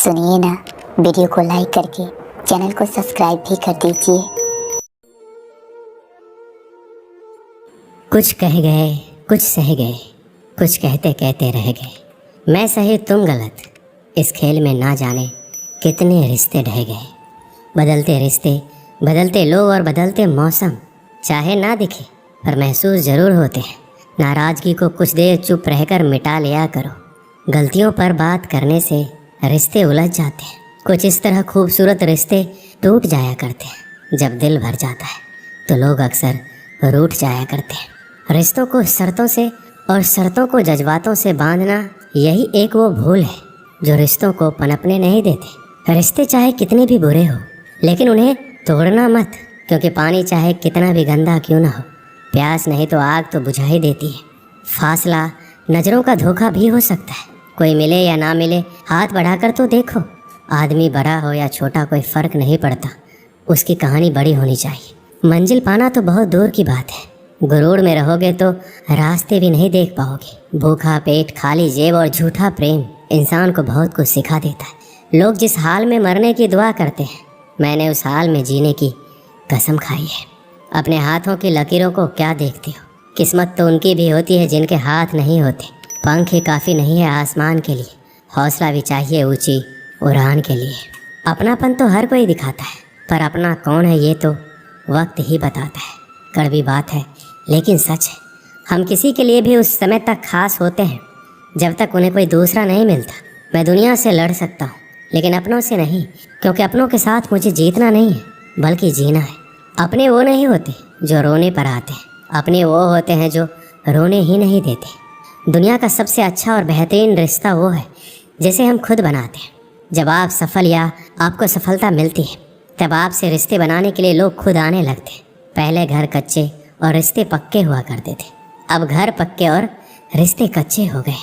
सुनिए ना, वीडियो को लाइक करके चैनल को सब्सक्राइब भी कर दीजिए। कुछ कह गए, कुछ सह गए, कुछ कहते कहते रह गए। मैं सही तुम गलत, इस खेल में ना जाने कितने रिश्ते ढह गए। बदलते रिश्ते, बदलते लोग और बदलते मौसम, चाहे ना दिखे पर महसूस ज़रूर होते हैं। नाराज़गी को कुछ देर चुप रहकर मिटा लिया करो। गलतियों पर बात करने से रिश्ते उलझ जाते हैं। कुछ इस तरह खूबसूरत रिश्ते टूट जाया करते हैं। जब दिल भर जाता है तो लोग अक्सर रूठ जाया करते हैं। रिश्तों को शर्तों से और शर्तों को जज्बातों से बांधना, यही एक वो भूल है जो रिश्तों को पनपने नहीं देते। रिश्ते चाहे कितने भी बुरे हो, लेकिन उन्हें तोड़ना मत, क्योंकि पानी चाहे कितना भी गंदा क्यों ना हो, प्यास नहीं तो आग तो बुझा ही देती है। फासला नज़रों का धोखा भी हो सकता है। कोई मिले या ना मिले, हाथ बढ़ाकर तो देखो। आदमी बड़ा हो या छोटा, कोई फ़र्क नहीं पड़ता, उसकी कहानी बड़ी होनी चाहिए। मंजिल पाना तो बहुत दूर की बात है। गुरूर में रहोगे तो रास्ते भी नहीं देख पाओगे। भूखा पेट, खाली जेब और झूठा प्रेम इंसान को बहुत कुछ सिखा देता है। लोग जिस हाल में मरने की दुआ करते हैं, मैंने उस हाल में जीने की कसम खाई है। अपने हाथों की लकीरों को क्या देखते हो? किस्मत तो उनकी भी होती है जिनके हाथ नहीं होते। पंख ही काफ़ी नहीं है आसमान के लिए, हौसला भी चाहिए ऊंची उड़ान के लिए। अपनापन तो हर कोई दिखाता है, पर अपना कौन है ये तो वक्त ही बताता है। कड़वी बात है लेकिन सच है। हम किसी के लिए भी उस समय तक खास होते हैं जब तक उन्हें कोई दूसरा नहीं मिलता। मैं दुनिया से लड़ सकता हूँ, लेकिन अपनों से नहीं, क्योंकि अपनों के साथ मुझे जीतना नहीं है बल्कि जीना है। अपने वो नहीं होते जो रोने पर आते हैं, अपने वो होते हैं जो रोने ही नहीं देते। दुनिया का सबसे अच्छा और बेहतरीन रिश्ता वो है जिसे हम खुद बनाते हैं। जब आप सफल या आपको सफलता मिलती है, तब आपसे रिश्ते बनाने के लिए लोग खुद आने लगते हैं। पहले घर कच्चे और रिश्ते पक्के हुआ करते थे, अब घर पक्के और रिश्ते कच्चे हो गए।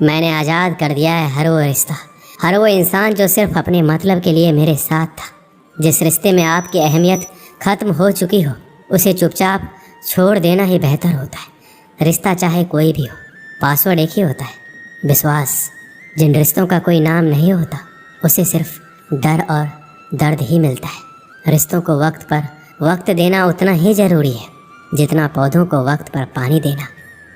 मैंने आज़ाद कर दिया है हर वो रिश्ता, हर वो इंसान जो सिर्फ अपने मतलब के लिए मेरे साथ था। जिस रिश्ते में आपकी अहमियत ख़त्म हो चुकी हो, उसे चुपचाप छोड़ देना ही बेहतर होता है। रिश्ता चाहे कोई भी हो, पासवर्ड एक ही होता है, विश्वास। जिन रिश्तों का कोई नाम नहीं होता, उसे सिर्फ डर और दर्द ही मिलता है। रिश्तों को वक्त पर वक्त देना उतना ही ज़रूरी है जितना पौधों को वक्त पर पानी देना।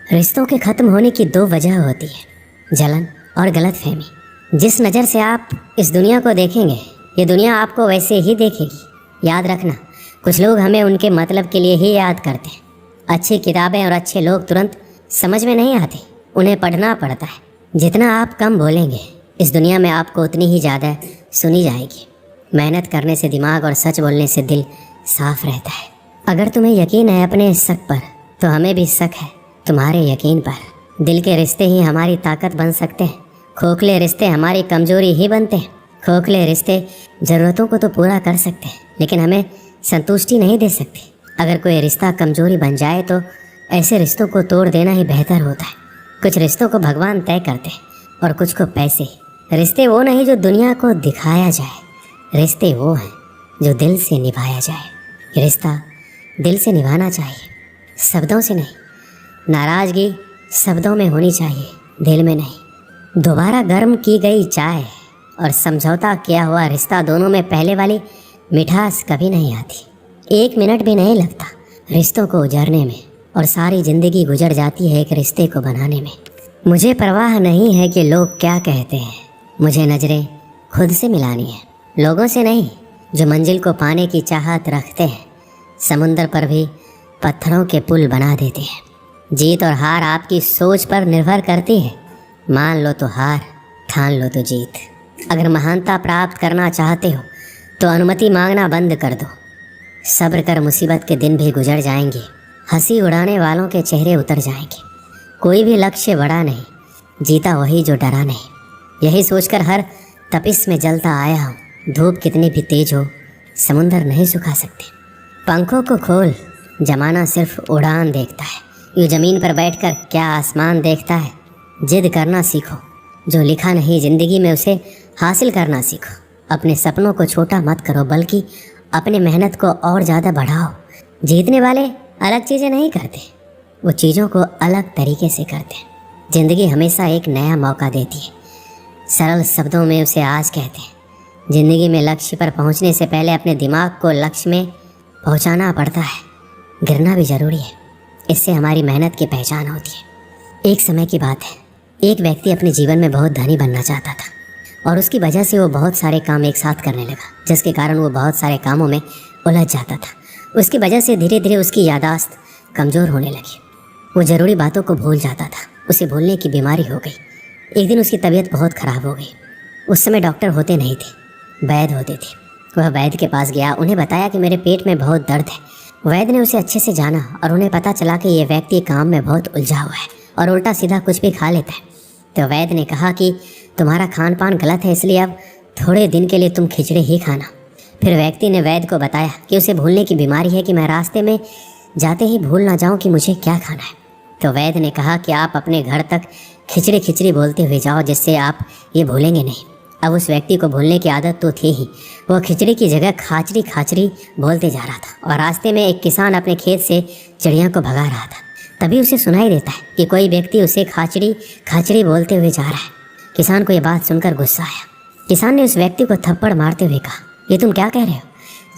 रिश्तों के ख़त्म होने की दो वजह होती है, जलन और गलतफहमी। जिस नज़र से आप इस दुनिया को देखेंगे, ये दुनिया आपको वैसे ही देखेगी। याद रखना, कुछ लोग हमें उनके मतलब के लिए ही याद करते हैं। अच्छी किताबें और अच्छे लोग तुरंत समझ में नहीं आते, उन्हें पढ़ना पड़ता है। जितना आप कम बोलेंगे, इस दुनिया में आपको उतनी ही ज़्यादा सुनी जाएगी। मेहनत करने से दिमाग और सच बोलने से दिल साफ रहता है। अगर तुम्हें यकीन है अपने शक पर, तो हमें भी शक है तुम्हारे यकीन पर। दिल के रिश्ते ही हमारी ताकत बन सकते हैं, खोखले रिश्ते हमारी कमजोरी ही बनते हैं। खोखले रिश्ते ज़रूरतों को तो पूरा कर सकते हैं, लेकिन हमें संतुष्टि नहीं दे सकते। अगर कोई रिश्ता कमजोरी बन जाए तो ऐसे रिश्तों को तोड़ देना ही बेहतर होता है। कुछ रिश्तों को भगवान तय करते हैं और कुछ को पैसे। रिश्ते वो नहीं जो दुनिया को दिखाया जाए, रिश्ते वो हैं जो दिल से निभाया जाए। रिश्ता दिल से निभाना चाहिए, शब्दों से नहीं। नाराज़गी शब्दों में होनी चाहिए, दिल में नहीं। दोबारा गर्म की गई चाय और समझौता किया हुआ रिश्ता, दोनों में पहले वाली मिठास कभी नहीं आती। 1 मिनट भी नहीं लगता रिश्तों को उजड़ने में, और सारी ज़िंदगी गुजर जाती है एक रिश्ते को बनाने में। मुझे परवाह नहीं है कि लोग क्या कहते हैं, मुझे नज़रें खुद से मिलानी है, लोगों से नहीं जो मंजिल को पाने की चाहत रखते हैं। समुंदर पर भी पत्थरों के पुल बना देते हैं। जीत और हार आपकी सोच पर निर्भर करती है। मान लो तो हार, ठान लो तो जीत। अगर महानता प्राप्त करना चाहते हो तो अनुमति मांगना बंद कर दो। सब्र कर, मुसीबत के दिन भी गुजर जाएंगे, हंसी उड़ाने वालों के चेहरे उतर जाएंगे। कोई भी लक्ष्य बड़ा नहीं, जीता वही जो डरा नहीं। यही सोचकर हर तपिश में जलता आया हूँ। धूप कितनी भी तेज हो, समुंदर नहीं सुखा सकते। पंखों को खोल, जमाना सिर्फ उड़ान देखता है। यूँ ज़मीन पर बैठकर क्या आसमान देखता है। जिद करना सीखो, जो लिखा नहीं ज़िंदगी में उसे हासिल करना सीखो। अपने सपनों को छोटा मत करो, बल्कि अपने मेहनत को और ज़्यादा बढ़ाओ। जीतने वाले अलग चीज़ें नहीं करते, वो चीज़ों को अलग तरीके से करते हैं। ज़िंदगी हमेशा एक नया मौका देती है। सरल शब्दों में उसे आज कहते हैं। ज़िंदगी में लक्ष्य पर पहुंचने से पहले अपने दिमाग को लक्ष्य में पहुंचाना पड़ता है। गिरना भी ज़रूरी है, इससे हमारी मेहनत की पहचान होती है। एक समय की बात है, एक व्यक्ति अपने जीवन में बहुत धनी बनना चाहता था और उसकी वजह से वो बहुत सारे काम एक साथ करने लगा, जिसके कारण वो बहुत सारे कामों में उलझ जाता था। उसकी वजह से धीरे धीरे उसकी यादाश्त कमज़ोर होने लगी। वो ज़रूरी बातों को भूल जाता था। उसे भूलने की बीमारी हो गई। एक दिन उसकी तबीयत बहुत ख़राब हो गई। उस समय डॉक्टर होते नहीं थे, वैद्य होते थे। वह वैद्य के पास गया, उन्हें बताया कि मेरे पेट में बहुत दर्द है। वैद्य ने उसे अच्छे से जाना और उन्हें पता चला कि यह व्यक्ति काम में बहुत उलझा हुआ है और उल्टा सीधा कुछ भी खा लेता है। तो वैद्य ने कहा कि तुम्हारा खान पान गलत है, इसलिए अब थोड़े दिन के लिए तुम खिचड़ी ही खाना। फिर व्यक्ति ने वैद्य को बताया कि उसे भूलने की बीमारी है, कि मैं रास्ते में जाते ही भूल ना जाऊं कि मुझे क्या खाना है। तो वैद्य ने कहा कि आप अपने घर तक खिचड़ी खिचड़ी बोलते हुए जाओ, जिससे आप ये भूलेंगे नहीं। अब उस व्यक्ति को भूलने की आदत तो थी ही, वह खिचड़ी की जगह खाचरी खाचरी बोलते जा रहा था। और रास्ते में एक किसान अपने खेत से चिड़िया को भगा रहा था। तभी उसे सुनाई देता है कि कोई व्यक्ति उसे खाचरी खाचरी बोलते हुए जा रहा है। किसान को यह बात सुनकर गुस्सा आया। किसान ने उस व्यक्ति को थप्पड़ मारते हुए कहा, ये तुम क्या कह रहे हो?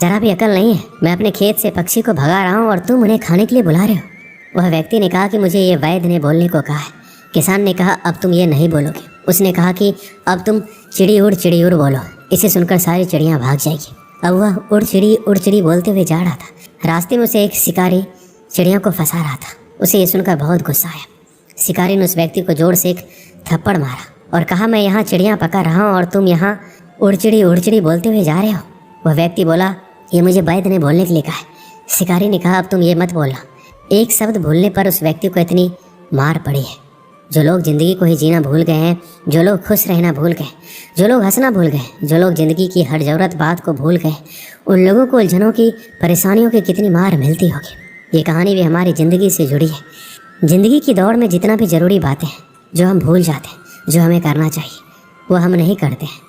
जरा भी अकल नहीं है। मैं अपने खेत से पक्षी को भगा रहा हूँ और तुम उन्हें खाने के लिए बुला रहे हो। वह व्यक्ति ने कहा कि मुझे ये वैद्य ने बोलने को कहा है। किसान ने कहा, अब तुम ये नहीं बोलोगे। उसने कहा कि अब तुम चिड़ी उड़ बोलो। इसे सुनकर सारी चिड़ियाँ भाग जाएगी। अब वह उड़ चिड़ी बोलते हुए जा रहा था। रास्ते में उसे एक शिकारी चिड़िया को फंसा रहा था। उसे ये सुनकर बहुत गुस्सा आया। शिकारी ने उस व्यक्ति को जोर से एक थप्पड़ मारा और कहा, मैं यहाँ चिड़िया पका रहा हूँ और तुम यहाँ उड़ चिड़ी बोलते हुए जा रहे हो। वह व्यक्ति बोला, ये मुझे वैद्य ने बोलने के लिए कहा है। शिकारी ने कहा, अब तुम ये मत बोलना। एक शब्द भूलने पर उस व्यक्ति को इतनी मार पड़ी है। जो लोग ज़िंदगी को ही जीना भूल गए हैं, जो लोग खुश रहना भूल गए, जो लोग हंसना भूल गए, जो लोग ज़िंदगी की हर ज़रूरत बात को भूल गए, उन लोगों को उलझनों की परेशानियों की कितनी मार मिलती होगी। ये कहानी भी हमारी ज़िंदगी से जुड़ी है। ज़िंदगी की दौड़ में जितना भी ज़रूरी बातें हैं जो हम भूल जाते हैं, जो हमें करना चाहिए, वो हम नहीं करते हैं।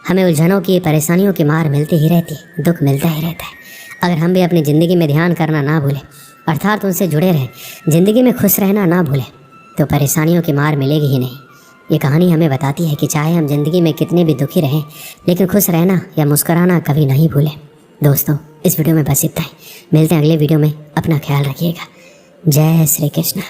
हमें उलझनों की परेशानियों की मार मिलती ही रहती है, दुख मिलता ही रहता है। अगर हम भी अपनी ज़िंदगी में ध्यान करना ना भूलें, अर्थात उनसे जुड़े रहें, ज़िंदगी में खुश रहना ना भूलें, तो परेशानियों की मार मिलेगी ही नहीं। ये कहानी हमें बताती है कि चाहे हम ज़िंदगी में कितने भी दुखी रहें, लेकिन खुश रहना या मुस्कुराना कभी नहीं भूलें। दोस्तों, इस वीडियो में बस इतना ही। मिलते हैं अगले वीडियो में। अपना ख्याल रखिएगा। जय श्री कृष्ण।